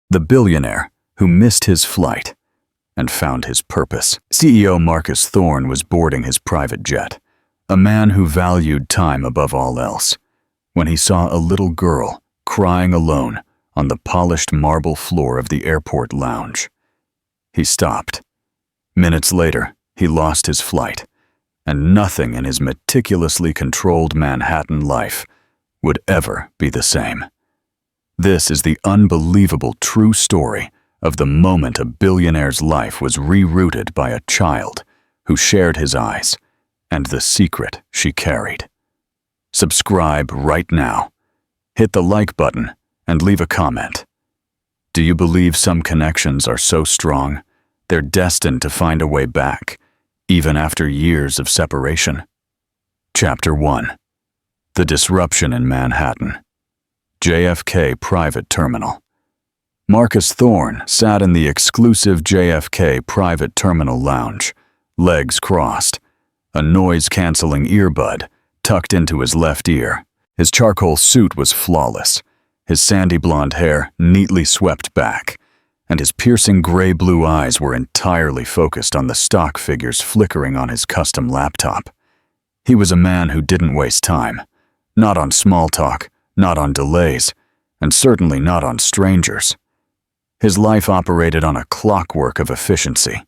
The billionaire who missed his flight and found his purpose. CEO Marcus Thorne was boarding his private jet, a man who valued time above all else, when he saw a little girl crying alone on the polished marble floor of the airport lounge. He stopped. Minutes later, he lost his flight, and nothing in his meticulously controlled Manhattan life would ever be the same. This is the unbelievable true story of the moment a billionaire's life was rerouted by a child who shared his eyes and the secret she carried. Subscribe right now. Hit the like button and leave a comment. Do you believe some connections are so strong they're destined to find a way back, even after years of separation? Chapter 1. The Disruption in Manhattan. JFK Private Terminal. Marcus Thorne sat in the exclusive JFK Private Terminal lounge, legs crossed, a noise-canceling earbud tucked into his left ear. His charcoal suit was flawless, his sandy blonde hair neatly swept back, and his piercing gray-blue eyes were entirely focused on the stock figures flickering on his custom laptop. He was a man who didn't waste time, not on small talk, not on delays, and certainly not on strangers. His life operated on a clockwork of efficiency: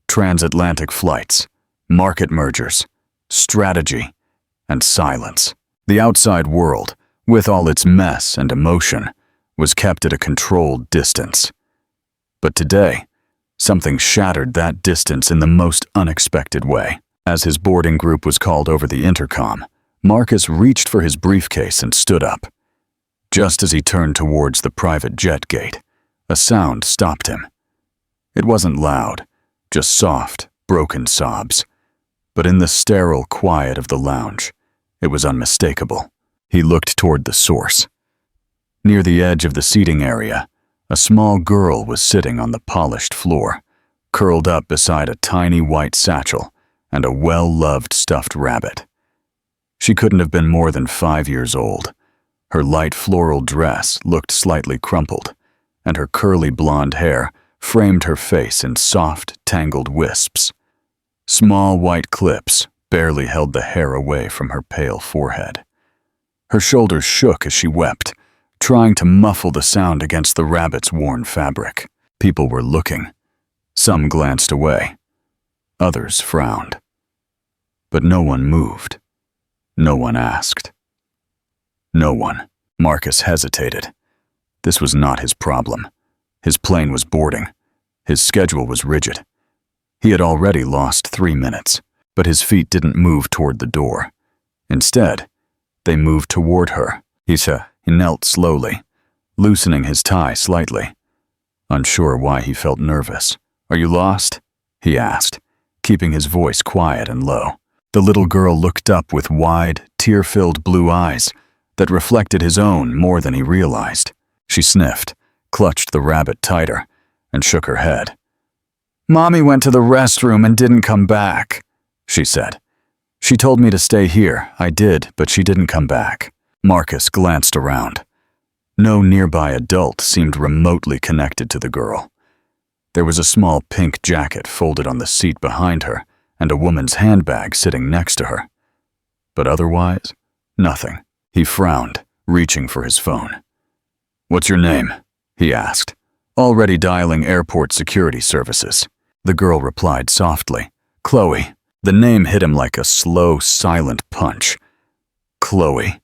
transatlantic flights, market mergers, strategy, and silence. The outside world, with all its mess and emotion, was kept at a controlled distance. But today, something shattered that distance in the most unexpected way. As his boarding group was called over the intercom, Marcus reached for his briefcase and stood up. Just as he turned towards the private jet gate, a sound stopped him. It wasn't loud, just soft, broken sobs. But in the sterile quiet of the lounge, it was unmistakable. He looked toward the source. Near the edge of the seating area, a small girl was sitting on the polished floor, curled up beside a tiny white satchel and a well-loved stuffed rabbit. She couldn't have been more than 5 years old. Her light floral dress looked slightly crumpled, and her curly blonde hair framed her face in soft, tangled wisps. Small white clips barely held the hair away from her pale forehead. Her shoulders shook as she wept, trying to muffle the sound against the rabbit's worn fabric. People were looking. Some glanced away. Others frowned. But no one moved. No one asked. No one. Marcus hesitated. This was not his problem. His plane was boarding. His schedule was rigid. He had already lost 3 minutes, but his feet didn't move toward the door. Instead, they moved toward her. He knelt slowly, loosening his tie slightly. Unsure why he felt nervous. "Are you lost?" he asked, keeping his voice quiet and low. The little girl looked up with wide, tear-filled blue eyes that reflected his own more than he realized. She sniffed, clutched the rabbit tighter, and shook her head. "Mommy went to the restroom and didn't come back," she said. "She told me to stay here. I did, but she didn't come back." Marcus glanced around. No nearby adult seemed remotely connected to the girl. There was a small pink jacket folded on the seat behind her and a woman's handbag sitting next to her. But otherwise, nothing. He frowned, reaching for his phone. "What's your name?" he asked, already dialing airport security services. The girl replied softly, "Chloe." The name hit him like a slow, silent punch. Chloe.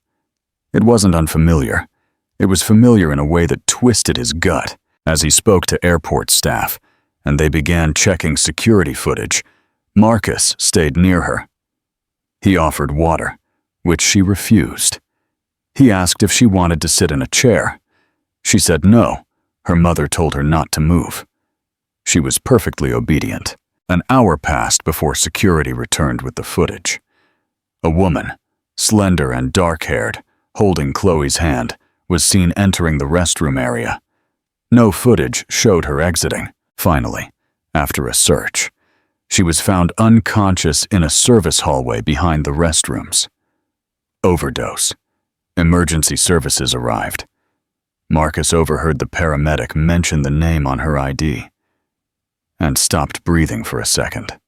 It wasn't unfamiliar. It was familiar in a way that twisted his gut. As he spoke to airport staff, and they began checking security footage, Marcus stayed near her. He offered water, which she refused. He asked if she wanted to sit in a chair. She said no. Her mother told her not to move. She was perfectly obedient. An hour passed before security returned with the footage. A woman, slender and dark-haired, holding Chloe's hand, was seen entering the restroom area. No footage showed her exiting. Finally, after a search, she was found unconscious in a service hallway behind the restrooms. Overdose. Emergency services arrived. Marcus overheard the paramedic mention the name on her ID and stopped breathing for a second.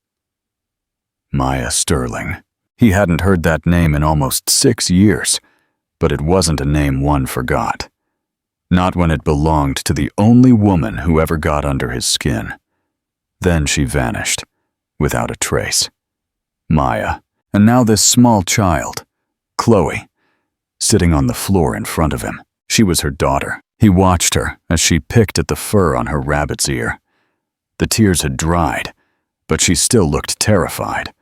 Maya Sterling. He hadn't heard that name in almost 6 years, but it wasn't a name one forgot. Not when it belonged to the only woman who ever got under his skin. Then she vanished, without a trace. Maya, and now this small child, Chloe, sitting on the floor in front of him. She was her daughter. He watched her as she picked at the fur on her rabbit's ear. The tears had dried, but she still looked terrified,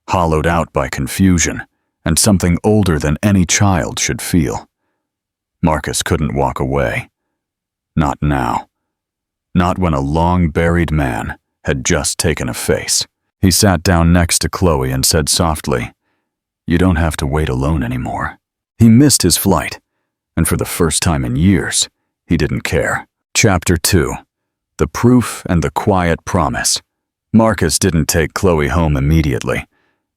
hollowed out by confusion, and something older than any child should feel. Marcus couldn't walk away. Not now. Not when a long-buried man had just taken a face. He sat down next to Chloe and said softly, "You don't have to wait alone anymore." He missed his flight, and for the first time in years, he didn't care. Chapter 2. The Proof and the Quiet Promise. Marcus didn't take Chloe home immediately.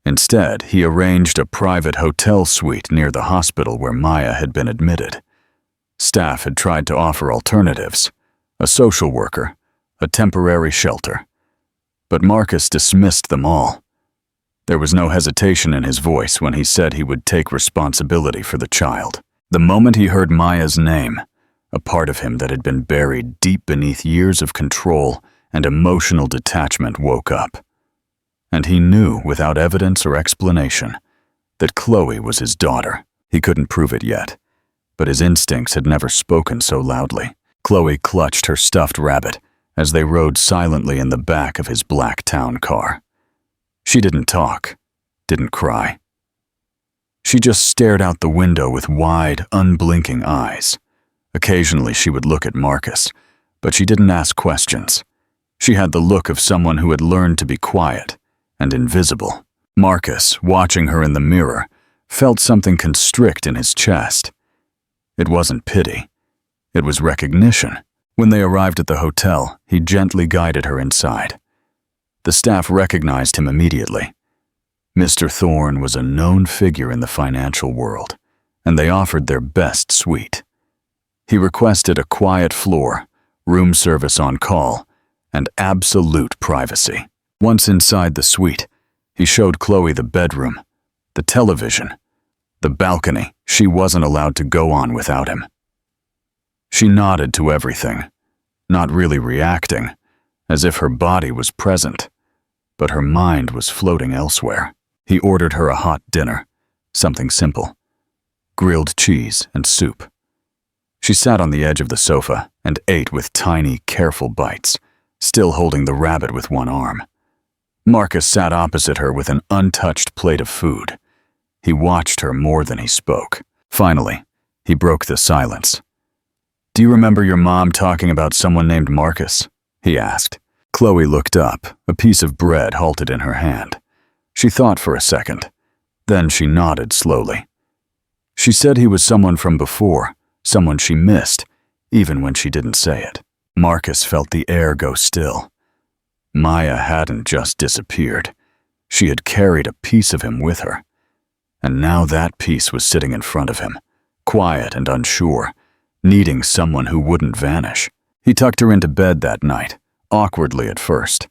Instead, he arranged a private hotel suite near the hospital where Maya had been admitted. Staff had tried to offer alternatives, a social worker, a temporary shelter. But Marcus dismissed them all. There was no hesitation in his voice when he said he would take responsibility for the child. The moment he heard Maya's name, a part of him that had been buried deep beneath years of control and emotional detachment woke up. And he knew, without evidence or explanation, that Chloe was his daughter. He couldn't prove it yet, but his instincts had never spoken so loudly. Chloe clutched her stuffed rabbit as they rode silently in the back of his black town car. She didn't talk, didn't cry. She just stared out the window with wide, unblinking eyes. Occasionally she would look at Marcus, but she didn't ask questions. She had the look of someone who had learned to be quiet and invisible. Marcus, watching her in the mirror, felt something constrict in his chest. It wasn't pity. It was recognition. When they arrived at the hotel, he gently guided her inside. The staff recognized him immediately. Mr. Thorne was a known figure in the financial world, and they offered their best suite. He requested a quiet floor, room service on call, and absolute privacy. Once inside the suite, he showed Chloe the bedroom, the television, the balcony she wasn't allowed to go on without him. She nodded to everything, not really reacting, as if her body was present, but her mind was floating elsewhere. He ordered her a hot dinner, something simple, grilled cheese and soup. She sat on the edge of the sofa and ate with tiny, careful bites, still holding the rabbit with one arm. Marcus sat opposite her with an untouched plate of food. He watched her more than he spoke. Finally, he broke the silence. "Do you remember your mom talking about someone named Marcus?" he asked. Chloe looked up, a piece of bread halted in her hand. She thought for a second. Then she nodded slowly. She said he was someone from before, someone she missed, even when she didn't say it. Marcus felt the air go still. Maya hadn't just disappeared. She had carried a piece of him with her. And now that piece was sitting in front of him, quiet and unsure, needing someone who wouldn't vanish. He tucked her into bed that night, awkwardly at first.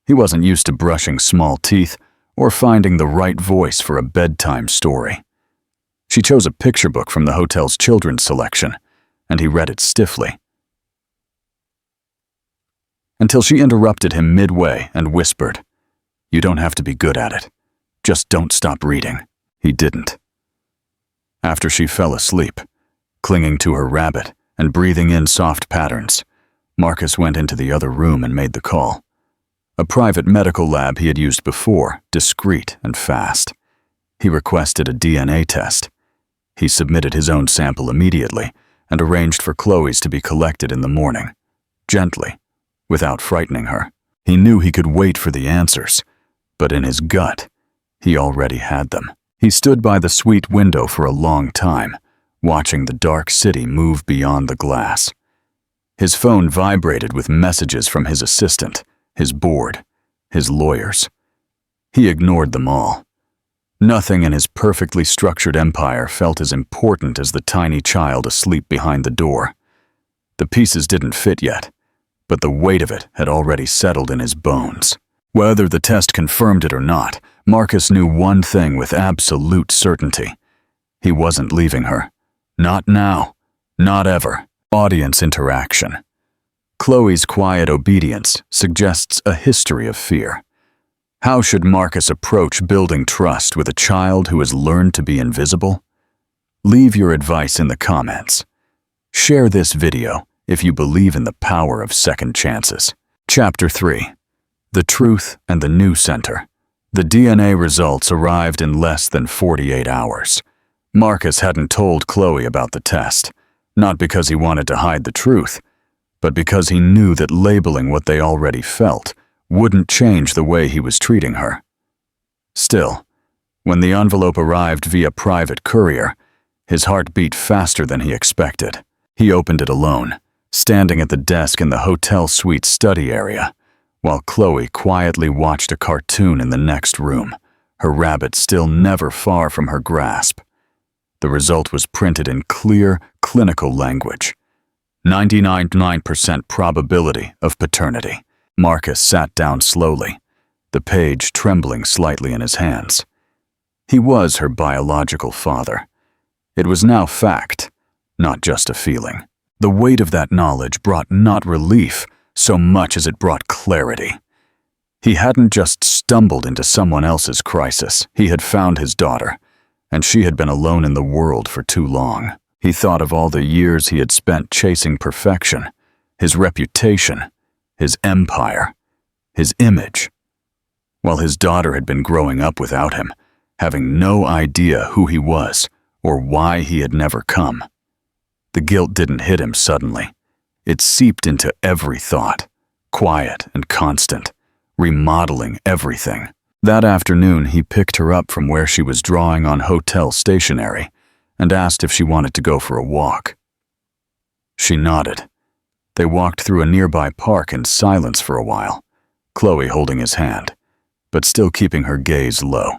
He wasn't used to brushing small teeth or finding the right voice for a bedtime story. She chose a picture book from the hotel's children's selection, and he read it stiffly. Until she interrupted him midway and whispered, "You don't have to be good at it. Just don't stop reading." He didn't. After she fell asleep, clinging to her rabbit and breathing in soft patterns, Marcus went into the other room and made the call. A private medical lab he had used before, discreet and fast. He requested a DNA test. He submitted his own sample immediately and arranged for Chloe's to be collected in the morning, gently, without frightening her. He knew he could wait for the answers, but in his gut, he already had them. He stood by the suite window for a long time, watching the dark city move beyond the glass. His phone vibrated with messages from his assistant, his board, his lawyers. He ignored them all. Nothing in his perfectly structured empire felt as important as the tiny child asleep behind the door. The pieces didn't fit yet, but the weight of it had already settled in his bones. Whether the test confirmed it or not, Marcus knew one thing with absolute certainty. He wasn't leaving her. Not now. Not ever. Audience interaction. Chloe's quiet obedience suggests a history of fear. How should Marcus approach building trust with a child who has learned to be invisible? Leave your advice in the comments. Share this video if you believe in the power of second chances. Chapter 3. The Truth and the New Center. The DNA results arrived in less than 48 hours. Marcus hadn't told Chloe about the test, not because he wanted to hide the truth, but because he knew that labeling what they already felt wouldn't change the way he was treating her. Still, when the envelope arrived via private courier, his heart beat faster than he expected. He opened it alone, standing at the desk in the hotel suite study area, while Chloe quietly watched a cartoon in the next room, her rabbit still never far from her grasp. The result was printed in clear, clinical language. 99.9% probability of paternity. Marcus sat down slowly, the page trembling slightly in his hands. He was her biological father. It was now fact, not just a feeling. The weight of that knowledge brought not relief so much as it brought clarity. He hadn't just stumbled into someone else's crisis. He had found his daughter, and she had been alone in the world for too long. He thought of all the years he had spent chasing perfection, his reputation, his empire, his image, while his daughter had been growing up without him, having no idea who he was or why he had never come. The guilt didn't hit him suddenly. It seeped into every thought, quiet and constant, remodeling everything. That afternoon, he picked her up from where she was drawing on hotel stationery and asked if she wanted to go for a walk. She nodded. They walked through a nearby park in silence for a while, Chloe holding his hand, but still keeping her gaze low,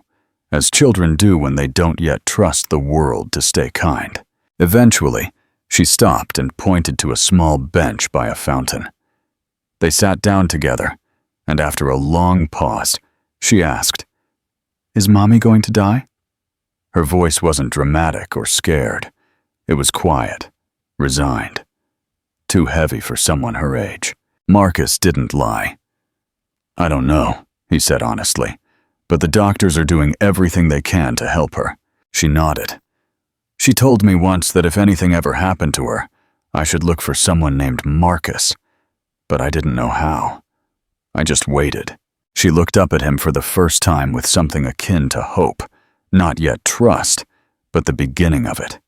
as children do when they don't yet trust the world to stay kind. Eventually, she stopped and pointed to a small bench by a fountain. They sat down together, and after a long pause, she asked, "Is Mommy going to die?" Her voice wasn't dramatic or scared. It was quiet, resigned. Too heavy for someone her age. Marcus didn't lie. "I don't know," he said honestly, "but the doctors are doing everything they can to help her." She nodded. "She told me once that if anything ever happened to her, I should look for someone named Marcus, but I didn't know how. I just waited." She looked up at him for the first time with something akin to hope, not yet trust, but the beginning of it.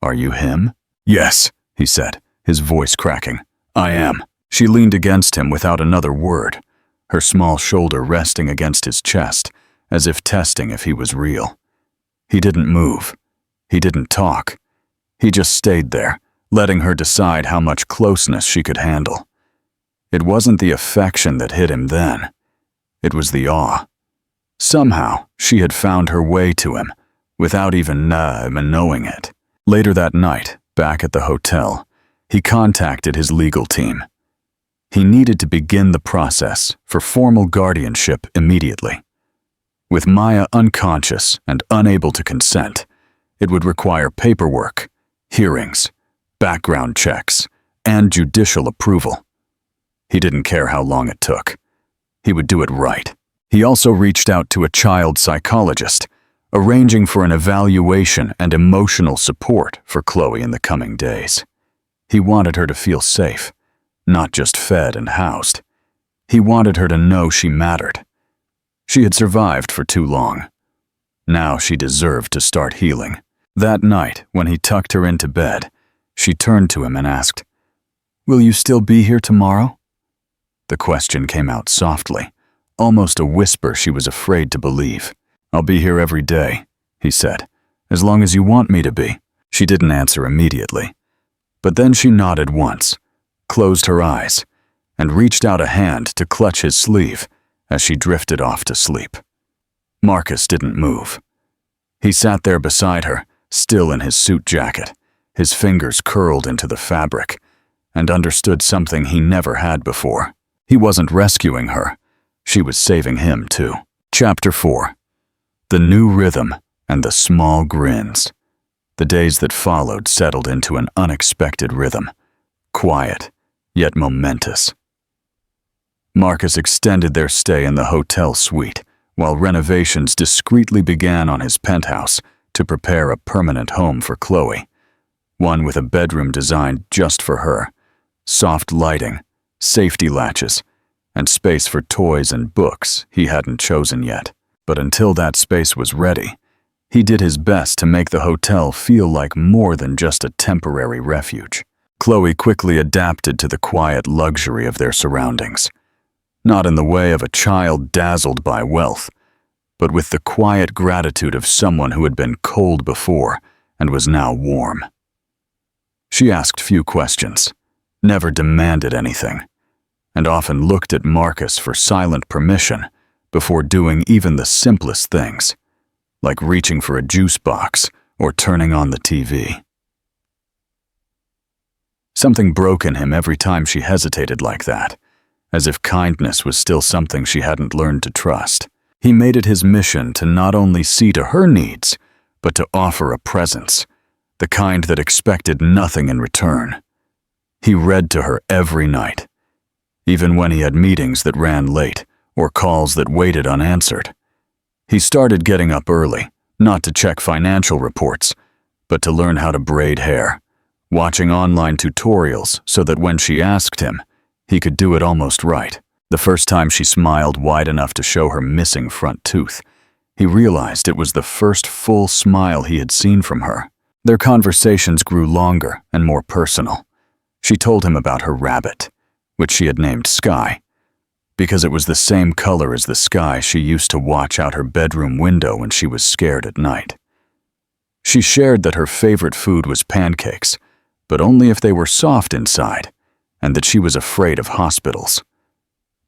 "Are you him?" "Yes," he said, his voice cracking. "I am." She leaned against him without another word, her small shoulder resting against his chest, as if testing if he was real. He didn't move. He didn't talk. He just stayed there, letting her decide how much closeness she could handle. It wasn't the affection that hit him then. It was the awe. Somehow, she had found her way to him, without even knowing it. Later that night, back at the hotel, he contacted his legal team. He needed to begin the process for formal guardianship immediately. With Maya unconscious and unable to consent, it would require paperwork, hearings, background checks, and judicial approval. He didn't care how long it took. He would do it right. He also reached out to a child psychologist, arranging for an evaluation and emotional support for Chloe in the coming days. He wanted her to feel safe, not just fed and housed. He wanted her to know she mattered. She had survived for too long. Now she deserved to start healing. That night, when he tucked her into bed, she turned to him and asked, "Will you still be here tomorrow?" The question came out softly, almost a whisper she was afraid to believe. "I'll be here every day," he said, "as long as you want me to be." She didn't answer immediately, but then she nodded once, closed her eyes, and reached out a hand to clutch his sleeve as she drifted off to sleep. Marcus didn't move. He sat there beside her, still in his suit jacket, his fingers curled into the fabric, and understood something he never had before. He wasn't rescuing her. She was saving him, too. Chapter 4. The New Rhythm and the Small Grins. The days that followed settled into an unexpected rhythm. Quiet, yet momentous. Marcus extended their stay in the hotel suite, while renovations discreetly began on his penthouse to prepare a permanent home for Chloe. One with a bedroom designed just for her, soft lighting, safety latches, and space for toys and books he hadn't chosen yet. But until that space was ready, he did his best to make the hotel feel like more than just a temporary refuge. Chloe quickly adapted to the quiet luxury of their surroundings, not in the way of a child dazzled by wealth, but with the quiet gratitude of someone who had been cold before and was now warm. She asked few questions, never demanded anything, and often looked at Marcus for silent permission before doing even the simplest things, like reaching for a juice box or turning on the TV. Something broke in him every time she hesitated like that, as if kindness was still something she hadn't learned to trust. He made it his mission to not only see to her needs, but to offer a presence, the kind that expected nothing in return. He read to her every night, even when he had meetings that ran late or calls that waited unanswered. He started getting up early, not to check financial reports, but to learn how to braid hair, watching online tutorials so that when she asked him, he could do it almost right. The first time she smiled wide enough to show her missing front tooth, he realized it was the first full smile he had seen from her. Their conversations grew longer and more personal. She told him about her rabbit, which she had named Sky, because it was the same color as the sky she used to watch out her bedroom window when she was scared at night. She shared that her favorite food was pancakes, but only if they were soft inside, and that she was afraid of hospitals.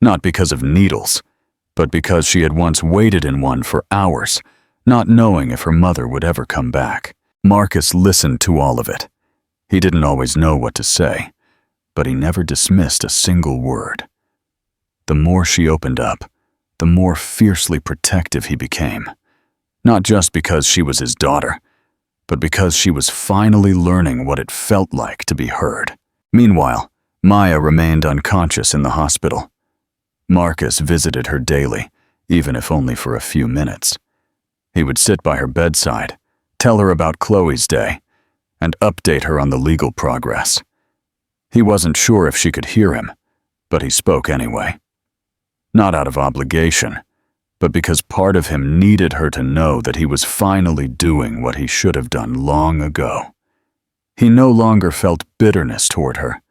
Not because of needles, but because she had once waited in one for hours, not knowing if her mother would ever come back. Marcus listened to all of it. He didn't always know what to say, but he never dismissed a single word. The more she opened up, the more fiercely protective he became. Not just because she was his daughter, but because she was finally learning what it felt like to be heard. Meanwhile, Maya remained unconscious in the hospital. Marcus visited her daily, even if only for a few minutes. He would sit by her bedside, tell her about Chloe's day, and update her on the legal progress. He wasn't sure if she could hear him, but he spoke anyway. Not out of obligation, but because part of him needed her to know that he was finally doing what he should have done long ago. He no longer felt bitterness toward her,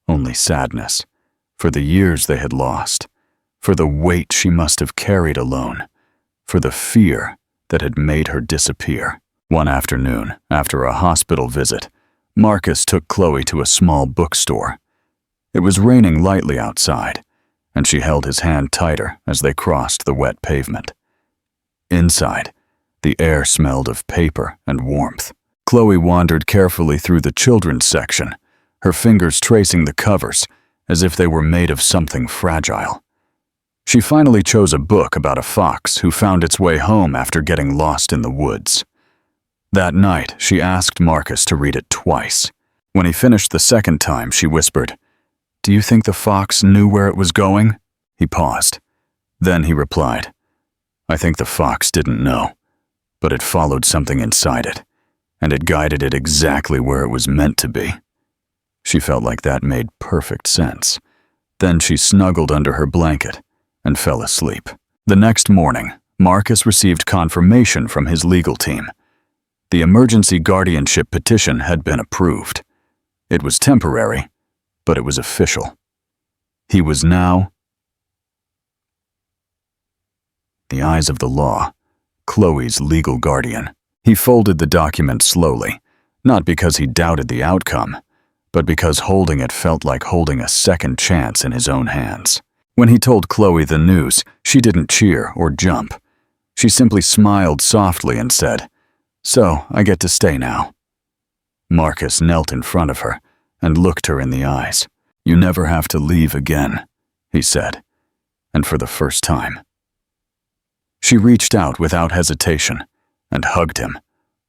only sadness, for the years they had lost, for the weight she must have carried alone, for the fear that had made her disappear. One afternoon, after a hospital visit, Marcus took Chloe to a small bookstore. It was raining lightly outside, and she held his hand tighter as they crossed the wet pavement. Inside, the air smelled of paper and warmth. Chloe wandered carefully through the children's section, her fingers tracing the covers as if they were made of something fragile. She finally chose a book about a fox who found its way home after getting lost in the woods. That night, she asked Marcus to read it twice. When he finished the second time, she whispered, "Do you think the fox knew where it was going?" He paused. Then he replied, "I think the fox didn't know, but it followed something inside it, and it guided it exactly where it was meant to be." She felt like that made perfect sense. Then she snuggled under her blanket and fell asleep. The next morning, Marcus received confirmation from his legal team. The emergency guardianship petition had been approved. It was temporary, but it was official. He was now, the eyes of the law, Chloe's legal guardian. He folded the document slowly, not because he doubted the outcome, but because holding it felt like holding a second chance in his own hands. When he told Chloe the news, she didn't cheer or jump. She simply smiled softly and said, "So, I get to stay now." Marcus knelt in front of her, and looked her in the eyes. "You never have to leave again," he said, and for the first time. She reached out without hesitation and hugged him,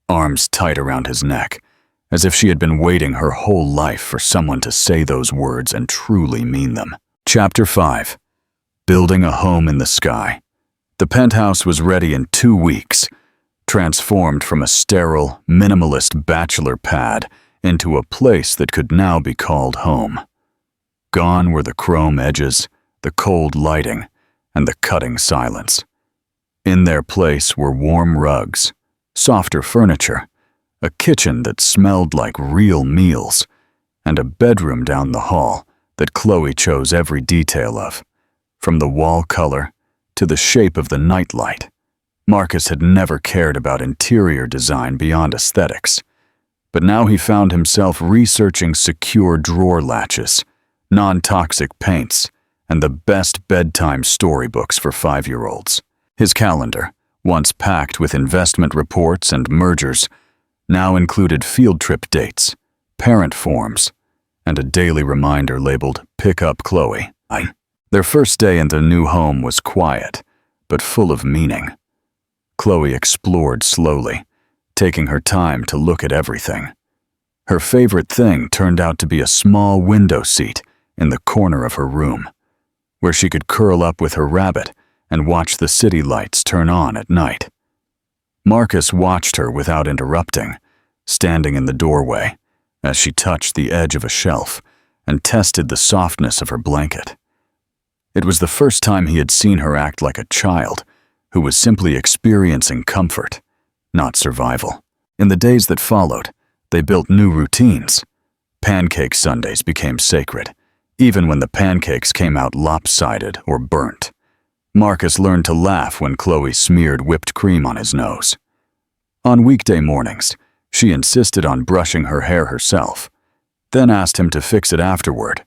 arms tight around his neck, as if she had been waiting her whole life for someone to say those words and truly mean them. Chapter 5. Building a home in the sky. The penthouse was ready in 2 weeks, transformed from a sterile, minimalist bachelor pad into a place that could now be called home. Gone were the chrome edges, the cold lighting, and the cutting silence. In their place were warm rugs, softer furniture, a kitchen that smelled like real meals, and a bedroom down the hall that Chloe chose every detail of, from the wall color to the shape of the nightlight. Marcus had never cared about interior design beyond aesthetics, but now he found himself researching secure drawer latches, non-toxic paints, and the best bedtime storybooks for 5-year-olds. His calendar, once packed with investment reports and mergers, now included field trip dates, parent forms, and a daily reminder labeled "Pick up Chloe." Their first day in the new home was quiet, but full of meaning. Chloe explored slowly, taking her time to look at everything. Her favorite thing turned out to be a small window seat in the corner of her room, where she could curl up with her rabbit and watch the city lights turn on at night. Marcus watched her without interrupting, standing in the doorway as she touched the edge of a shelf and tested the softness of her blanket. It was the first time he had seen her act like a child who was simply experiencing comfort, not survival. In the days that followed, they built new routines. Pancake Sundays became sacred, even when the pancakes came out lopsided or burnt. Marcus learned to laugh when Chloe smeared whipped cream on his nose. On weekday mornings, she insisted on brushing her hair herself, then asked him to fix it afterward,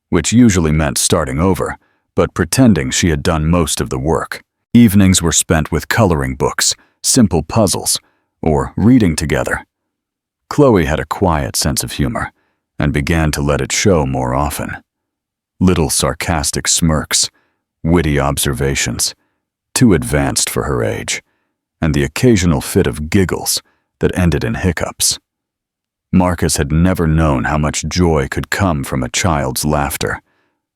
which usually meant starting over, but pretending she had done most of the work. Evenings were spent with coloring books, simple puzzles, or reading together. Chloe had a quiet sense of humor and began to let it show more often. Little sarcastic smirks, witty observations, too advanced for her age, and the occasional fit of giggles that ended in hiccups. Marcus had never known how much joy could come from a child's laughter,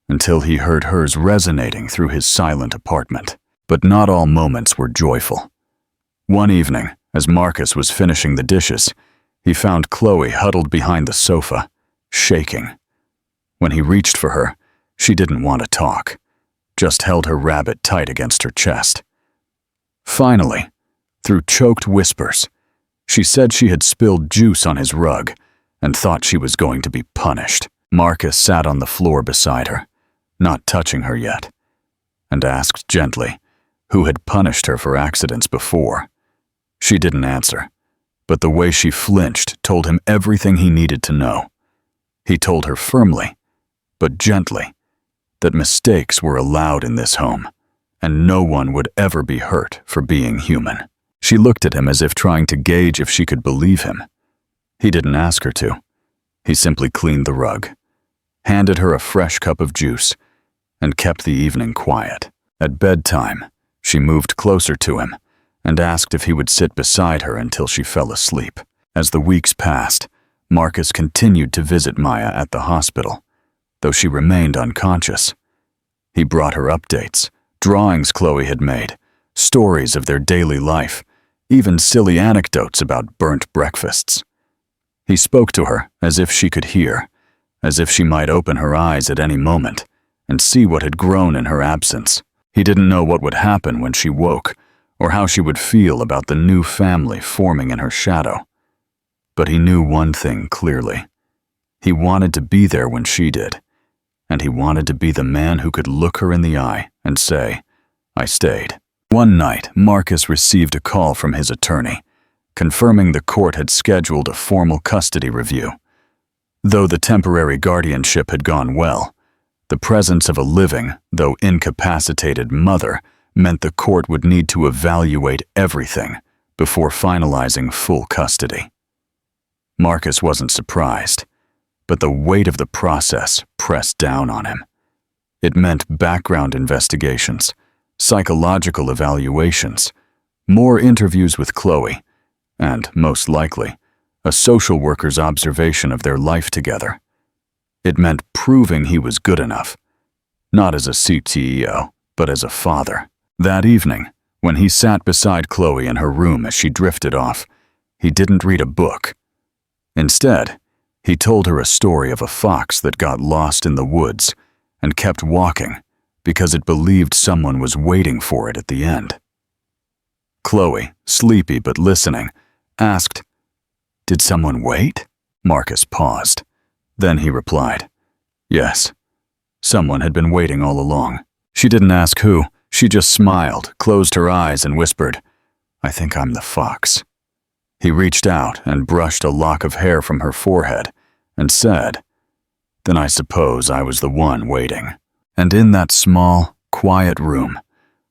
until he heard hers resonating through his silent apartment. But not all moments were joyful. One evening, as Marcus was finishing the dishes, he found Chloe huddled behind the sofa, shaking. When he reached for her, she didn't want to talk, just held her rabbit tight against her chest. Finally, through choked whispers, she said she had spilled juice on his rug and thought she was going to be punished. Marcus sat on the floor beside her, not touching her yet, and asked gently who had punished her for accidents before. She didn't answer, but the way she flinched told him everything he needed to know. He told her firmly, but gently, that mistakes were allowed in this home, and no one would ever be hurt for being human. She looked at him as if trying to gauge if she could believe him. He didn't ask her to. He simply cleaned the rug, handed her a fresh cup of juice, and kept the evening quiet. At bedtime, she moved closer to him and asked if he would sit beside her until she fell asleep. As the weeks passed, Marcus continued to visit Maya at the hospital, though she remained unconscious. He brought her updates, drawings Chloe had made, stories of their daily life, even silly anecdotes about burnt breakfasts. He spoke to her as if she could hear, as if she might open her eyes at any moment and see what had grown in her absence. He didn't know what would happen when she woke, or how she would feel about the new family forming in her shadow. But he knew one thing clearly. He wanted to be there when she did, and he wanted to be the man who could look her in the eye and say, "I stayed." One night, Marcus received a call from his attorney, confirming the court had scheduled a formal custody review. Though the temporary guardianship had gone well, the presence of a living, though incapacitated mother meant the court would need to evaluate everything before finalizing full custody. Marcus wasn't surprised. but the weight of the process pressed down on him. It meant background investigations, psychological evaluations, more interviews with Chloe, and, most likely, a social worker's observation of their life together. It meant proving he was good enough, not as a CTO, but as a father. That evening, when he sat beside Chloe in her room as she drifted off, he didn't read a book. Instead, he told her a story of a fox that got lost in the woods and kept walking because it believed someone was waiting for it at the end. Chloe, sleepy but listening, asked, "Did someone wait?" Marcus paused. Then he replied, "Yes. Someone had been waiting all along." She didn't ask who. She just smiled, closed her eyes, and whispered, "I think I'm the fox." He reached out and brushed a lock of hair from her forehead and said, "Then I suppose I was the one waiting." And in that small, quiet room,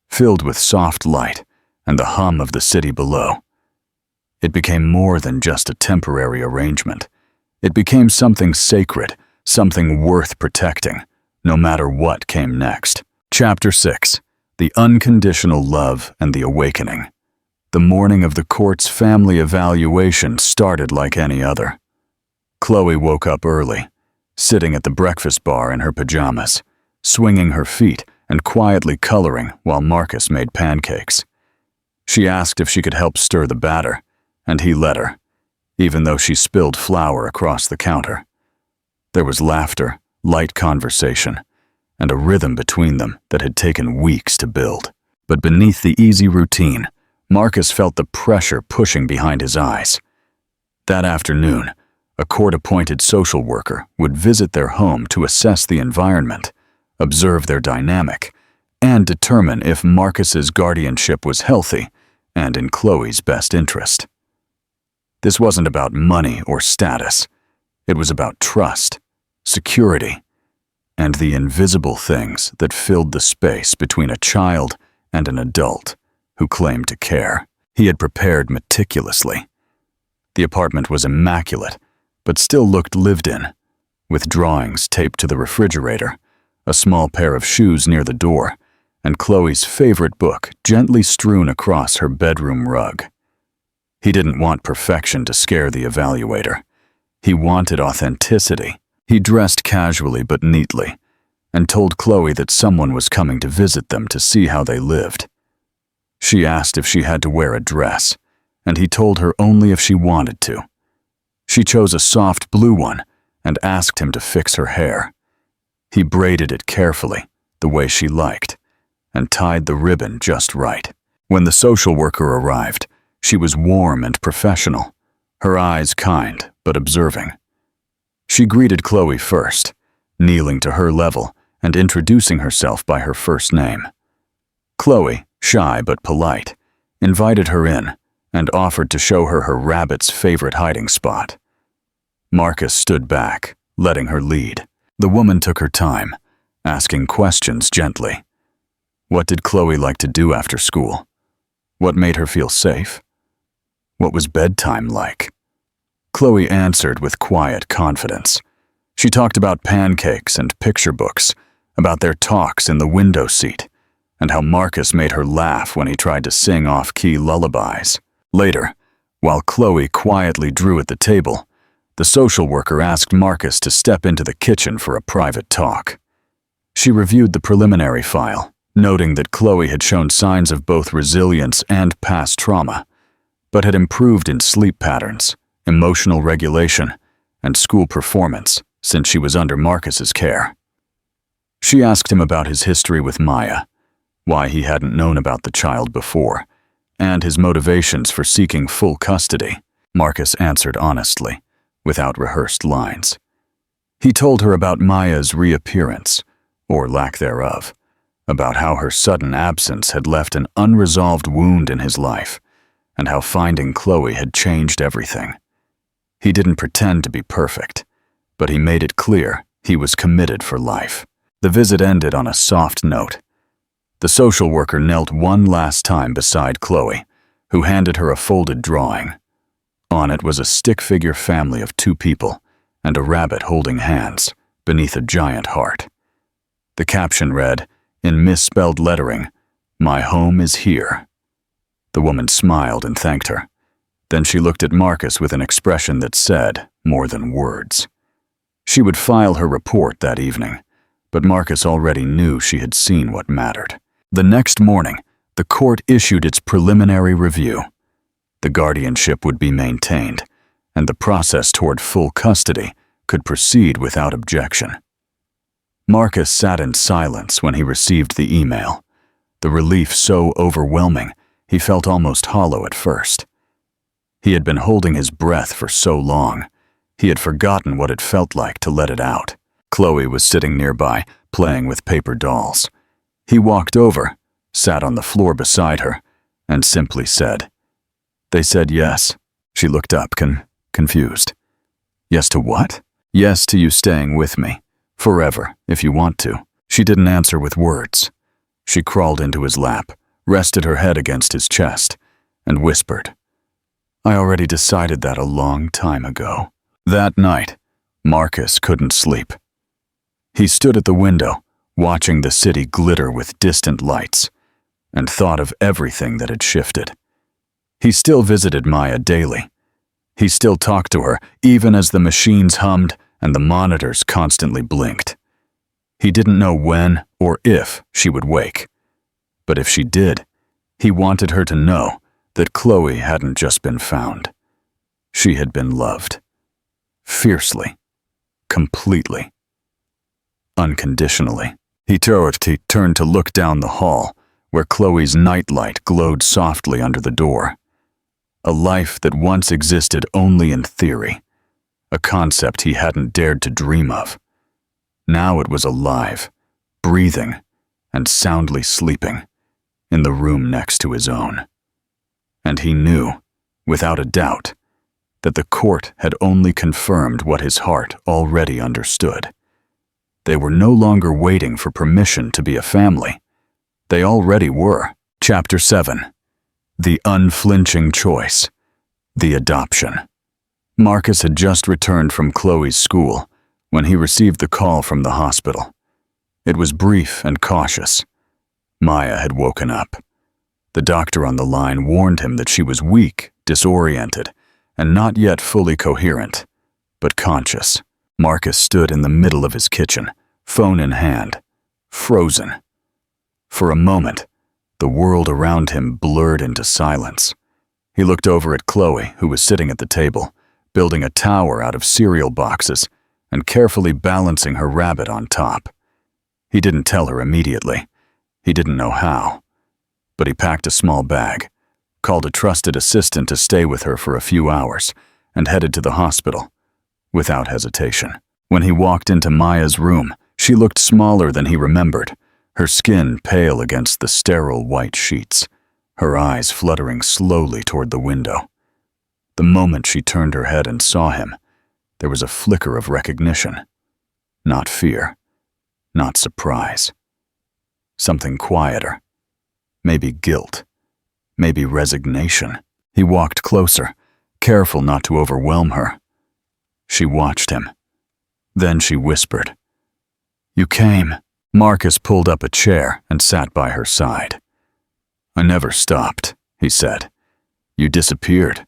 filled with soft light and the hum of the city below, it became more than just a temporary arrangement. It became something sacred, something worth protecting, no matter what came next. Chapter 6. The Unconditional Love and the Awakening. The morning of the court's family evaluation started like any other. Chloe woke up early, sitting at the breakfast bar in her pajamas, swinging her feet and quietly coloring while Marcus made pancakes. She asked if she could help stir the batter, and he let her, even though she spilled flour across the counter. There was laughter, light conversation, and a rhythm between them that had taken weeks to build. But beneath the easy routine, Marcus felt the pressure pushing behind his eyes. That afternoon, a court-appointed social worker would visit their home to assess the environment, observe their dynamic, and determine if Marcus's guardianship was healthy and in Chloe's best interest. This wasn't about money or status. It was about trust, security, and the invisible things that filled the space between a child and an adult who claimed to care. He had prepared meticulously. The apartment was immaculate, but still looked lived in, with drawings taped to the refrigerator, a small pair of shoes near the door, and Chloe's favorite book gently strewn across her bedroom rug. He didn't want perfection to scare the evaluator. He wanted authenticity. He dressed casually but neatly, and told Chloe that someone was coming to visit them to see how they lived. She asked if she had to wear a dress, and he told her only if she wanted to. She chose a soft blue one and asked him to fix her hair. He braided it carefully, the way she liked, and tied the ribbon just right. When the social worker arrived, she was warm and professional, her eyes kind but observing. She greeted Chloe first, kneeling to her level and introducing herself by her first name. Chloe, shy but polite, invited her in and offered to show her her rabbit's favorite hiding spot. Marcus stood back, letting her lead. The woman took her time, asking questions gently. What did Chloe like to do after school? What made her feel safe? What was bedtime like? Chloe answered with quiet confidence. She talked about pancakes and picture books, about their talks in the window seat, and how Marcus made her laugh when he tried to sing off-key lullabies. Later, while Chloe quietly drew at the table, the social worker asked Marcus to step into the kitchen for a private talk. She reviewed the preliminary file, noting that Chloe had shown signs of both resilience and past trauma, but had improved in sleep patterns, emotional regulation, and school performance since she was under Marcus's care. She asked him about his history with Maya, why he hadn't known about the child before, and his motivations for seeking full custody. Marcus answered honestly, without rehearsed lines. He told her about Maya's reappearance, or lack thereof, about how her sudden absence had left an unresolved wound in his life, and how finding Chloe had changed everything. He didn't pretend to be perfect, but he made it clear he was committed for life. The visit ended on a soft note. The social worker knelt one last time beside Chloe, who handed her a folded drawing. On it was a stick figure family of 2 people, and a rabbit holding hands beneath a giant heart. The caption read, in misspelled lettering, "My home is here." The woman smiled and thanked her. Then she looked at Marcus with an expression that said more than words. She would file her report that evening, but Marcus already knew she had seen what mattered. The next morning, the court issued its preliminary review. The guardianship would be maintained, and the process toward full custody could proceed without objection. Marcus sat in silence when he received the email, the relief so overwhelming he felt almost hollow at first. He had been holding his breath for so long, he had forgotten what it felt like to let it out. Chloe was sitting nearby, playing with paper dolls. He walked over, sat on the floor beside her, and simply said, "They said yes." She looked up, confused. "Yes to what?" "Yes to you staying with me. Forever, if you want to." She didn't answer with words. She crawled into his lap, rested her head against his chest, and whispered, "I already decided that a long time ago." That night, Marcus couldn't sleep. He stood at the window, watching the city glitter with distant lights, and thought of everything that had shifted. He still visited Maya daily. He still talked to her, even as the machines hummed and the monitors constantly blinked. He didn't know when or if she would wake. But if she did, he wanted her to know that Chloe hadn't just been found. She had been loved. Fiercely. Completely. Unconditionally. He turned to look down the hall, where Chloe's nightlight glowed softly under the door. A life that once existed only in theory. A concept he hadn't dared to dream of. Now it was alive, breathing, and soundly sleeping, in the room next to his own. And he knew, without a doubt, that the court had only confirmed what his heart already understood. They were no longer waiting for permission to be a family. They already were. Chapter 7. The unflinching choice. The adoption. Marcus had just returned from Chloe's school when he received the call from the hospital. It was brief and cautious. Maya had woken up. The doctor on the line warned him that she was weak, disoriented, and not yet fully coherent, but conscious. Marcus stood in the middle of his kitchen, phone in hand, frozen. For a moment, the world around him blurred into silence. He looked over at Chloe, who was sitting at the table, building a tower out of cereal boxes and carefully balancing her rabbit on top. He didn't tell her immediately. He didn't know how. But he packed a small bag, called a trusted assistant to stay with her for a few hours, and headed to the hospital, without hesitation. When he walked into Maya's room, she looked smaller than he remembered, her skin pale against the sterile white sheets, her eyes fluttering slowly toward the window. The moment she turned her head and saw him, there was a flicker of recognition. Not fear, not surprise. Something quieter. Maybe guilt. Maybe resignation. He walked closer, careful not to overwhelm her. She watched him. Then she whispered, "You came." Marcus pulled up a chair and sat by her side. "I never stopped," he said. "You disappeared.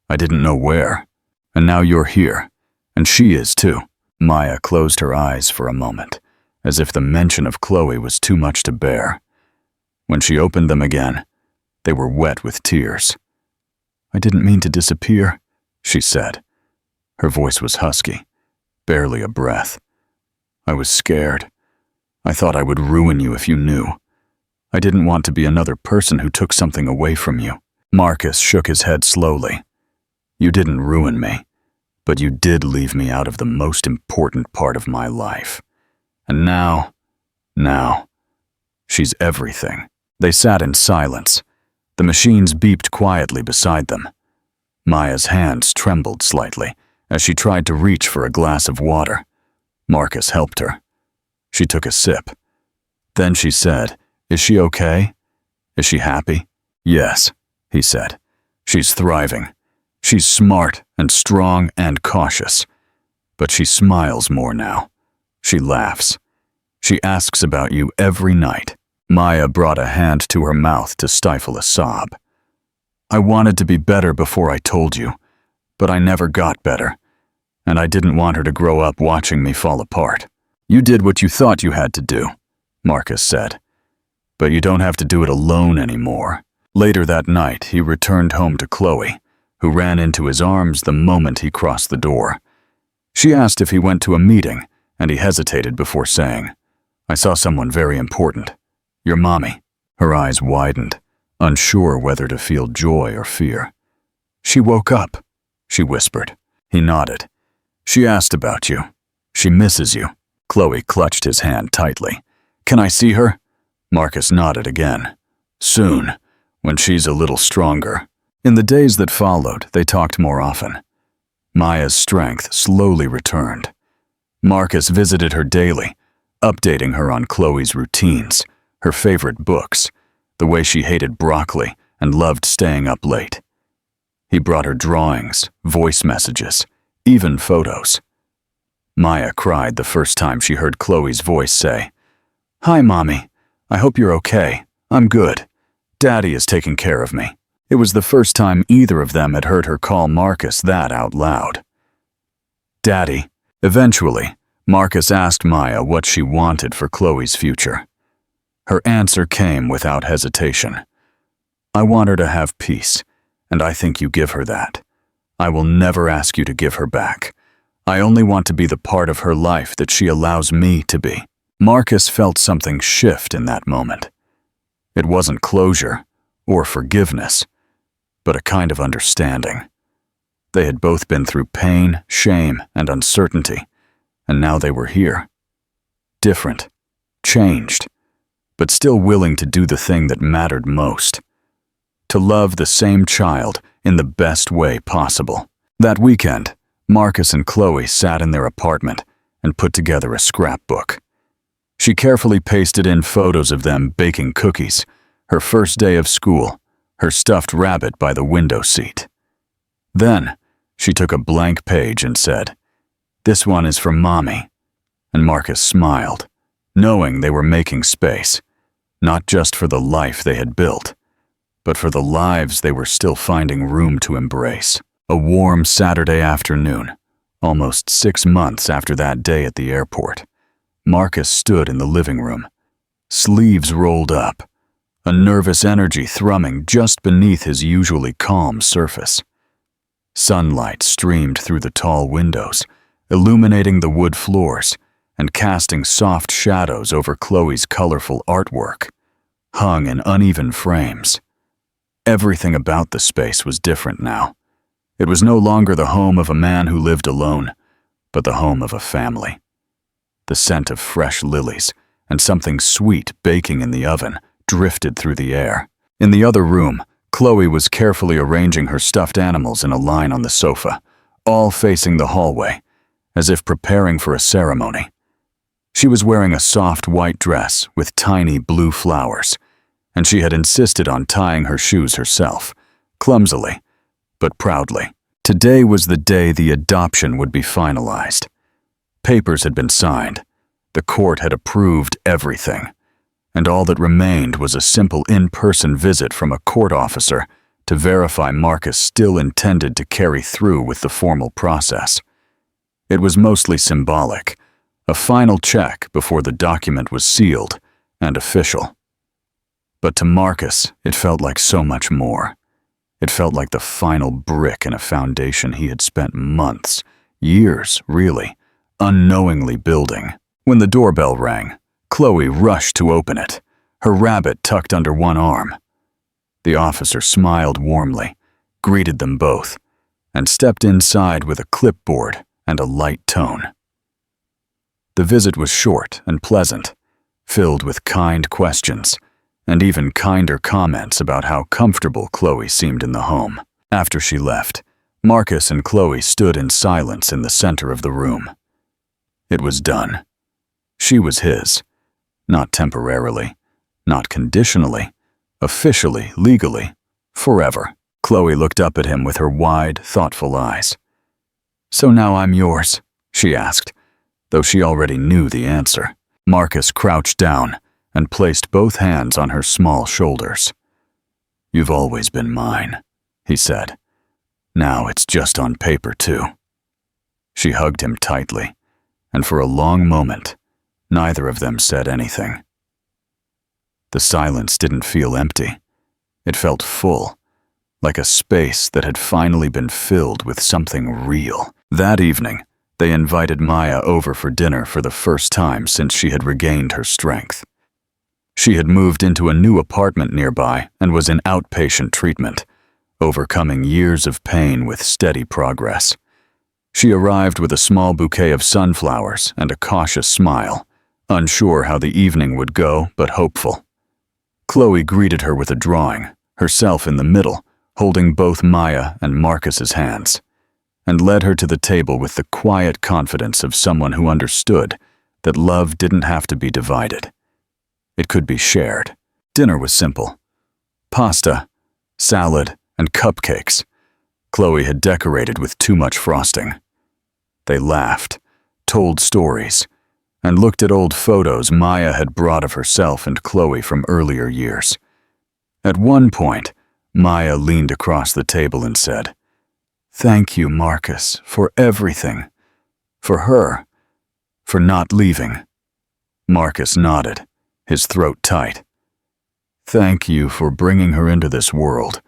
I didn't know where. And now you're here. And she is too." Maya closed her eyes for a moment, as if the mention of Chloe was too much to bear. When she opened them again, they were wet with tears. "I didn't mean to disappear," she said. Her voice was husky, barely a breath. "I was scared. I thought I would ruin you if you knew. I didn't want to be another person who took something away from you." Marcus shook his head slowly. "You didn't ruin me, but you did leave me out of the most important part of my life. And now, she's everything." They sat in silence. The machines beeped quietly beside them. Maya's hands trembled slightly as she tried to reach for a glass of water. Marcus helped her. She took a sip. Then she said, "Is she okay? Is she happy?" "Yes," he said. "She's thriving. She's smart and strong and cautious. But she smiles more now. She laughs. She asks about you every night. Maya brought a hand to her mouth to stifle a sob. I wanted to be better before I told you, but I never got better, and I didn't want her to grow up watching me fall apart. You did what you thought you had to do, Marcus said, but you don't have to do it alone anymore. Later that night, he returned home to Chloe, who ran into his arms the moment he crossed the door. She asked if he went to a meeting, and he hesitated before saying, I saw someone very important. Your mommy. Her eyes widened, unsure whether to feel joy or fear. She woke up, she whispered. He nodded. She asked about you. She misses you. Chloe clutched his hand tightly. Can I see her? Marcus nodded again. Soon, when she's a little stronger. In the days that followed, they talked more often. Maya's strength slowly returned. Marcus visited her daily, updating her on Chloe's routines, her favorite books, the way she hated broccoli and loved staying up late. He brought her drawings, voice messages, even photos. Maya cried the first time she heard Chloe's voice say, Hi, Mommy. I hope you're okay. I'm good. Daddy is taking care of me. It was the first time either of them had heard her call Marcus that out loud. Daddy. Eventually, Marcus asked Maya what she wanted for Chloe's future. Her answer came without hesitation. I want her to have peace, and I think you give her that. I will never ask you to give her back. I only want to be the part of her life that she allows me to be. Marcus felt something shift in that moment. It wasn't closure or forgiveness, but a kind of understanding. They had both been through pain, shame, and uncertainty, and now they were here. Different, changed, but still willing to do the thing that mattered most. To love the same child in the best way possible. That weekend, Marcus and Chloe sat in their apartment and put together a scrapbook. She carefully pasted in photos of them baking cookies, her first day of school, her stuffed rabbit by the window seat. Then, she took a blank page and said, This one is for Mommy. And Marcus smiled, knowing they were making space, not just for the life they had built, but for the lives they were still finding room to embrace. A warm Saturday afternoon, almost 6 months after that day at the airport, Marcus stood in the living room, sleeves rolled up, a nervous energy thrumming just beneath his usually calm surface. Sunlight streamed through the tall windows, illuminating the wood floors and casting soft shadows over Chloe's colorful artwork, hung in uneven frames. Everything about the space was different now. It was no longer the home of a man who lived alone, but the home of a family. The scent of fresh lilies and something sweet baking in the oven drifted through the air. In the other room, Chloe was carefully arranging her stuffed animals in a line on the sofa, all facing the hallway, as if preparing for a ceremony. She was wearing a soft white dress with tiny blue flowers, and she had insisted on tying her shoes herself, clumsily, but proudly. Today was the day the adoption would be finalized. Papers had been signed, the court had approved everything, and all that remained was a simple in-person visit from a court officer to verify Marcus still intended to carry through with the formal process. It was mostly symbolic, a final check before the document was sealed and official. But to Marcus, it felt like so much more. It felt like the final brick in a foundation he had spent months, years really, unknowingly building. When the doorbell rang, Chloe rushed to open it, her rabbit tucked under one arm. The officer smiled warmly, greeted them both, and stepped inside with a clipboard and a light tone. The visit was short and pleasant, filled with kind questions, and even kinder comments about how comfortable Chloe seemed in the home. After she left, Marcus and Chloe stood in silence in the center of the room. It was done. She was his, not temporarily, not conditionally, officially, legally, forever. Chloe looked up at him with her wide, thoughtful eyes. So now I'm yours, she asked, though she already knew the answer. Marcus crouched down and placed both hands on her small shoulders. "You've always been mine," he said. "Now it's just on paper, too." She hugged him tightly, and for a long moment, neither of them said anything. The silence didn't feel empty. It felt full, like a space that had finally been filled with something real. That evening, they invited Maya over for dinner for the first time since she had regained her strength. She had moved into a new apartment nearby and was in outpatient treatment, overcoming years of pain with steady progress. She arrived with a small bouquet of sunflowers and a cautious smile, unsure how the evening would go, but hopeful. Chloe greeted her with a drawing, herself in the middle, holding both Maya and Marcus's hands, and led her to the table with the quiet confidence of someone who understood that love didn't have to be divided. It could be shared. Dinner was simple. Pasta, salad, and cupcakes. Chloe had decorated with too much frosting. They laughed, told stories, and looked at old photos Maya had brought of herself and Chloe from earlier years. At one point, Maya leaned across the table and said, "Thank you, Marcus, for everything. For her. For not leaving." Marcus nodded, his throat tight. "Thank you for bringing her into this world.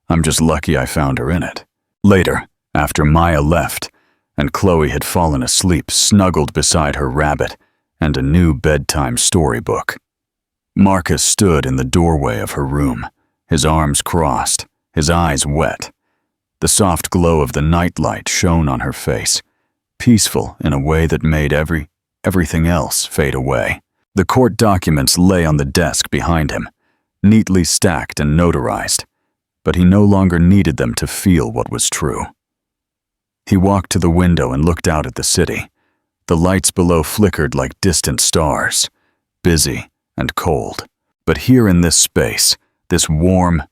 I'm just lucky I found her in it." Later, after Maya left, and Chloe had fallen asleep snuggled beside her rabbit and a new bedtime storybook, Marcus stood in the doorway of her room, his arms crossed, his eyes wet. The soft glow of the nightlight shone on her face, peaceful in a way that made everything else fade away. The court documents lay on the desk behind him, neatly stacked and notarized, but he no longer needed them to feel what was true. He walked to the window and looked out at the city. The lights below flickered like distant stars, busy and cold. But here in this space, this warm,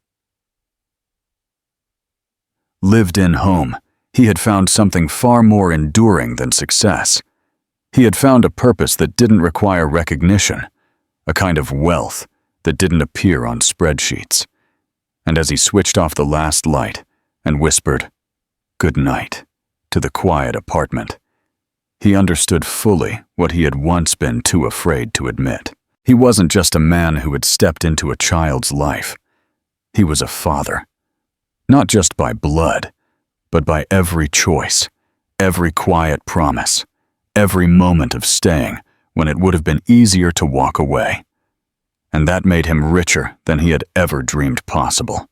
lived-in home, he had found something far more enduring than success. He had found a purpose that didn't require recognition, a kind of wealth that didn't appear on spreadsheets. And as he switched off the last light and whispered, "Good night," to the quiet apartment, he understood fully what he had once been too afraid to admit. He wasn't just a man who had stepped into a child's life. He was a father. Not just by blood, but by every choice, every quiet promise, every moment of staying when it would have been easier to walk away. And that made him richer than he had ever dreamed possible.